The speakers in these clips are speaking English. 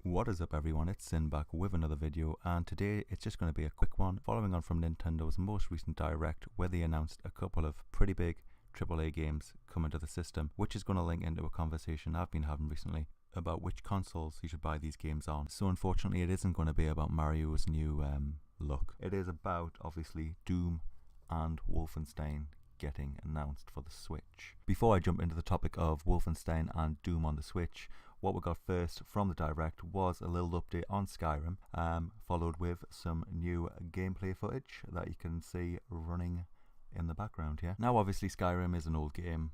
What is up everyone, it's Sin back with another video, and today it's just going to be a quick one following on from Nintendo's most recent Direct where they announced a couple of pretty big AAA games coming to the system, which is going to link into a conversation I've been having recently about which consoles you should buy these games on. So unfortunately it isn't going to be about Mario's new look. It is about obviously Doom and Wolfenstein getting announced for the Switch. Before I jump into the topic of Wolfenstein and Doom on the Switch, what we got first from the Direct was a little update on Skyrim, followed with some new gameplay footage that you can see running in the background here. Now obviously Skyrim is an old game,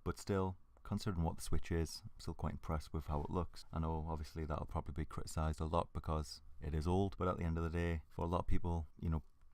but still, considering what the Switch is, I'm still quite impressed with how it looks. I know obviously that'll probably be criticised a lot because it is old, but at the end of the day, for a lot of people,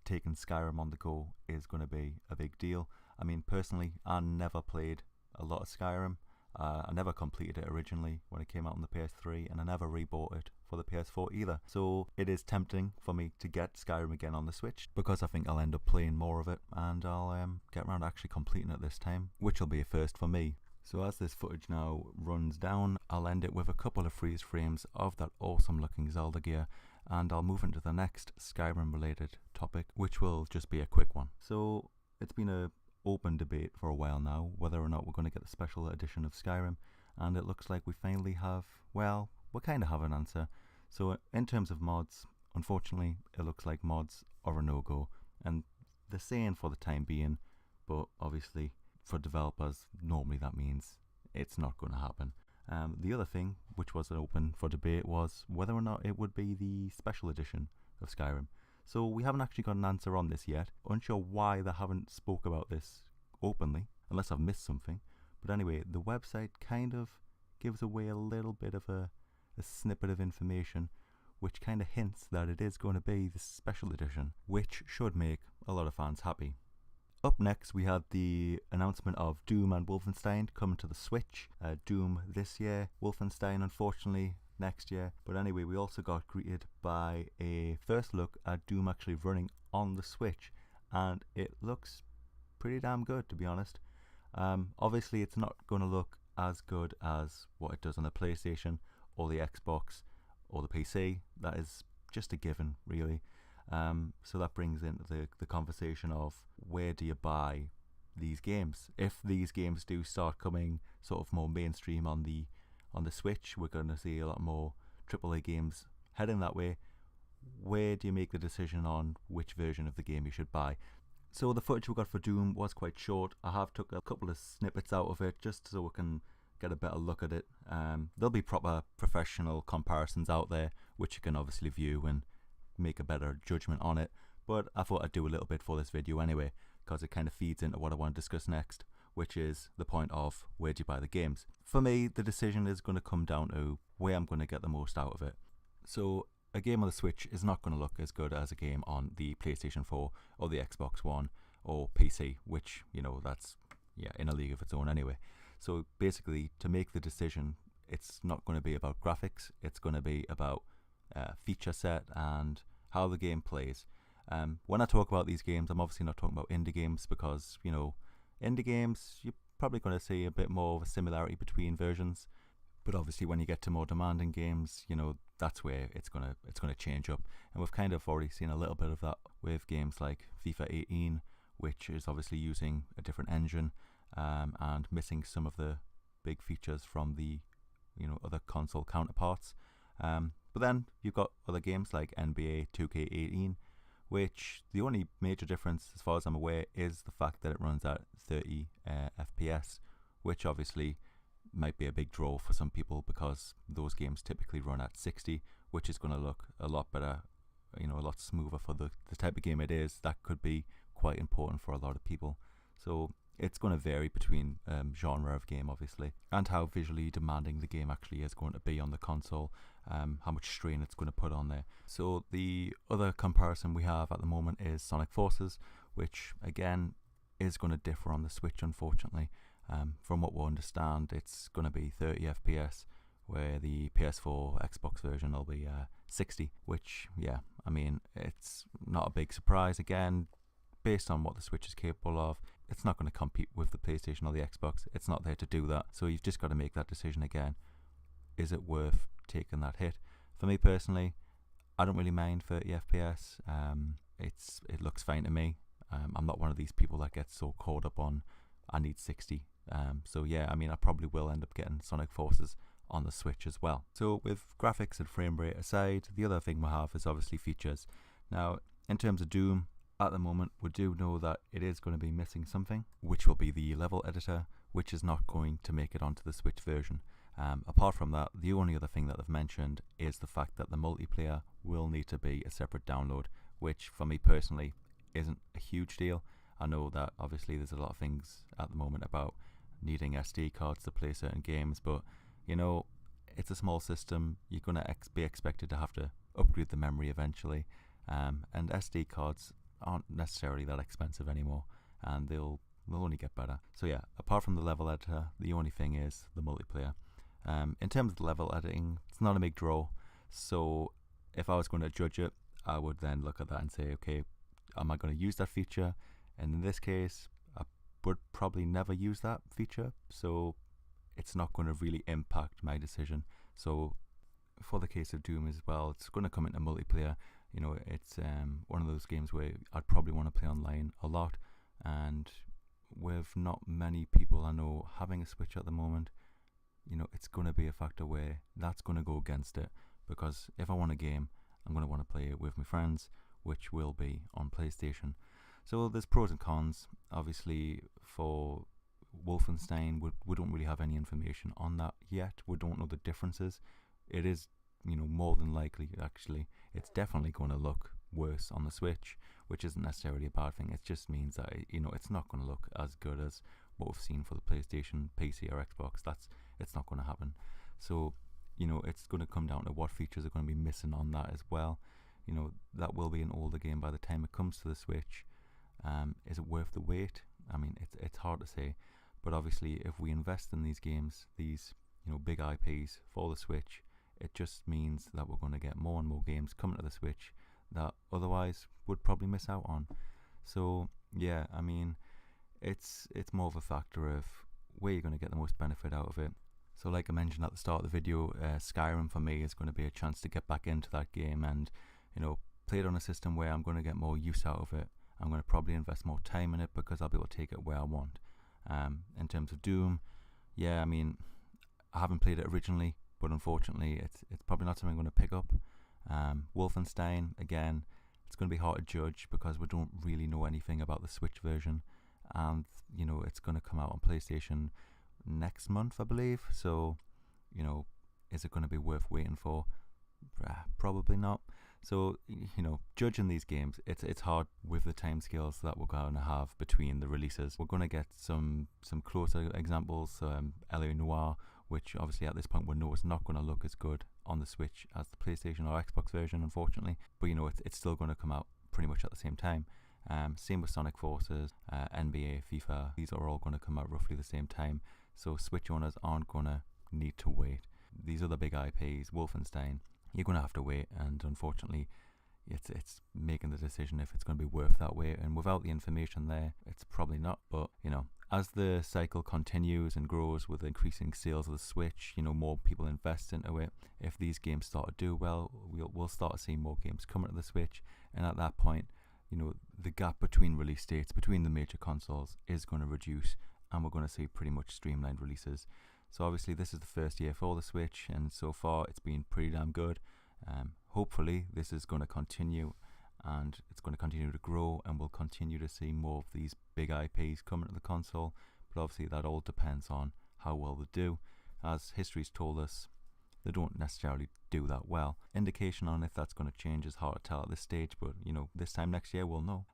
taking Skyrim on the go is going to be a big deal. I mean, personally, I never played a lot of Skyrim. I never completed it originally when it came out on the PS3, and I never rebought it for the PS4 either. So it is tempting for me to get Skyrim again on the Switch because I think I'll end up playing more of it, and I'll get around to actually completing it this time, which will be a first for me. So as this footage now runs down, I'll end it with a couple of freeze frames of that awesome looking Zelda gear, and I'll move into the next Skyrim related topic, which will just be a quick one. So it's been a open debate for a while now whether or not we're going to get the special edition of Skyrim, and it looks like we finally have, well, we kind of have an answer. So in terms of mods, unfortunately it looks like mods are a no-go, and they're saying for the time being, but obviously for developers normally that means it's not going to happen. The other thing which was open for debate was whether or not it would be the special edition of Skyrim. So we haven't actually got an answer on this yet. Unsure why they haven't spoke about this openly, unless I've missed something. But anyway, the website kind of gives away a little bit of a snippet of information which kind of hints that it is going to be the special edition, which should make a lot of fans happy. Up next we had the announcement of Doom and Wolfenstein coming to the Switch. Doom this year, Wolfenstein unfortunately next year. But anyway, we also got greeted by a first look at Doom actually running on the Switch, and it looks pretty damn good, to be honest. Obviously it's not going to look as good as what it does on the PlayStation or the Xbox or the PC. That is just a given, really. So that brings into the conversation of where do you buy these games? If these games do start coming sort of more mainstream on the Switch, we're going to see a lot more AAA games heading that way. Where do you make the decision on which version of the game you should buy? So the footage we got for Doom was quite short. I have took a couple of snippets out of it just so we can get a better look at it. There'll be proper professional comparisons out there which you can obviously view and make a better judgment on it, but I thought I'd do a little bit for this video anyway because it kind of feeds into what I want to discuss next, which is the point of where do you buy the games. For me, the decision is going to come down to where I'm going to get the most out of it. So a game on the Switch is not going to look as good as a game on the PlayStation 4 or the Xbox One or PC, which, that's in a league of its own anyway. So basically, to make the decision, it's not going to be about graphics, it's going to be about feature set and how the game plays. When I talk about these games, I'm obviously not talking about indie games because, indie games, you're probably going to see a bit more of a similarity between versions. But obviously when you get to more demanding games, that's where it's gonna change up. And we've kind of already seen a little bit of that with games like FIFA 18, which is obviously using a different engine and missing some of the big features from the other console counterparts. But then you've got other games like NBA 2K18, which the only major difference as far as I'm aware is the fact that it runs at 30 FPS, which obviously might be a big draw for some people because those games typically run at 60, which is going to look a lot better, a lot smoother for the type of game it is. That could be quite important for a lot of people. So it's going to vary between genre of game obviously, and how visually demanding the game actually is going to be on the console, how much strain it's going to put on there. So the other comparison we have at the moment is Sonic Forces, which again is going to differ on the Switch unfortunately. From what we understand, it's going to be 30 FPS, where the PS4 Xbox version will be 60, which, it's not a big surprise. Again, based on what the Switch is capable of, it's not going to compete with the PlayStation or the Xbox. It's not there to do that. So you've just got to make that decision again. is it worth taking that hit? For me personally, I don't really mind 30 FPS. It looks fine to me. I'm not one of these people that gets so caught up on I need 60. So yeah, I mean, I probably will end up getting Sonic Forces on the Switch as well. So with graphics and frame rate aside, the other thing we have is obviously features. Now, in terms of Doom, at the moment we do know that it is going to be missing something, which will be the level editor, which is not going to make it onto the Switch version. Apart from that, the only other thing that they've mentioned is the fact that the multiplayer will need to be a separate download, which for me personally isn't a huge deal. I know that obviously there's a lot of things at the moment about needing SD cards to play certain games, but you know, it's a small system. You're going to be expected to have to upgrade the memory eventually, and SD cards aren't necessarily that expensive anymore, and they'll only get better. So yeah, apart from the level editor, the only thing is the multiplayer. In terms of the level editing, it's not a big draw, so if I was going to judge it, I would then look at that and say, okay, am I going to use that feature? And in this case, I would probably never use that feature, so it's not going to really impact my decision. So for the case of Doom as well, it's going to come into multiplayer. You know, it's one of those games where I'd probably want to play online a lot, and with not many people I know having a Switch at the moment, you know, it's going to be a factor where that's going to go against it, because if I want a game, I'm going to want to play it with my friends, which will be on PlayStation. So there's pros and cons. Obviously, for Wolfenstein, we don't really have any information on that yet. We don't know the differences. It is, you know, more than likely, actually, it's definitely going to look worse on the Switch, which isn't necessarily a bad thing. It just means that, you know, it's not going to look as good as what we've seen for the PlayStation, PC or Xbox. It's not going to happen. So, you know, it's going to come down to what features are going to be missing on that as well. You know, that will be an older game by the time it comes to the Switch. Is it worth the wait? I mean, it's hard to say, but obviously if we invest in these games, these, you know, big IPs for the Switch, it just means that we're going to get more and more games coming to the Switch that otherwise would probably miss out on. So yeah, I mean, it's more of a factor of where you're going to get the most benefit out of it. So like I mentioned at the start of the video, Skyrim for me is going to be a chance to get back into that game and, you know, play it on a system where I'm going to get more use out of it. I'm going to probably invest more time in it because I'll be able to take it where I want. In terms of Doom, yeah, I mean, I haven't played it originally, but unfortunately it's probably not something I'm going to pick up. Wolfenstein, again, it's going to be hard to judge because we don't really know anything about the Switch version, and you know, it's going to come out on PlayStation next month, I believe. So, you know, is it going to be worth waiting for? Probably not. So, you know, judging these games, it's hard with the timescales that we're going to have between the releases. We're going to get some closer examples, LA Noire, which obviously at this point we know it's not going to look as good on the Switch as the PlayStation or Xbox version, unfortunately. But you know, it's still going to come out pretty much at the same time. Same with Sonic Forces, NBA, FIFA. These are all going to come out roughly the same time. So Switch owners aren't going to need to wait. These other big IPs, Wolfenstein, you're going to have to wait, and unfortunately it's making the decision if it's going to be worth that wait, and without the information there, it's probably not. But you know, as the cycle continues and grows with increasing sales of the Switch, you know, more people invest into it. If these games start to do well, we'll start to see more games coming to the Switch, and at that point, you know, the gap between release dates between the major consoles is going to reduce, and we're going to see pretty much streamlined releases. So obviously this is the first year for the Switch, and so far it's been pretty damn good. Hopefully this is going to continue, and it's going to continue to grow, and we'll continue to see more of these big IPs coming to the console. But obviously that all depends on how well they do. As history's told us, they don't necessarily do that well. Indication on if that's going to change is hard to tell at this stage, but you know, this time next year we'll know.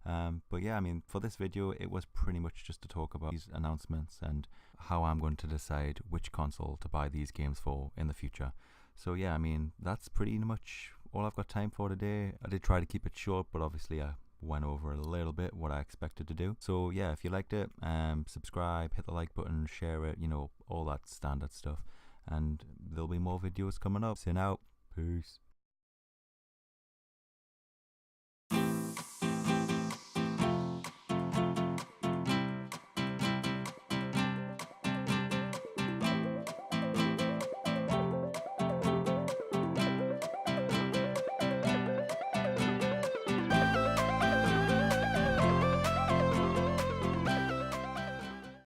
But yeah, I mean, for this video it was pretty much just to talk about these announcements and how I'm going to decide which console to buy these games for in the future. So yeah, I mean, that's pretty much all I've got time for today. I did try to keep it short, but obviously I went over a little bit what I expected to do. So yeah, if you liked it, subscribe, hit the like button, share it, you know, all that standard stuff. And there'll be more videos coming up. See you now. Peace.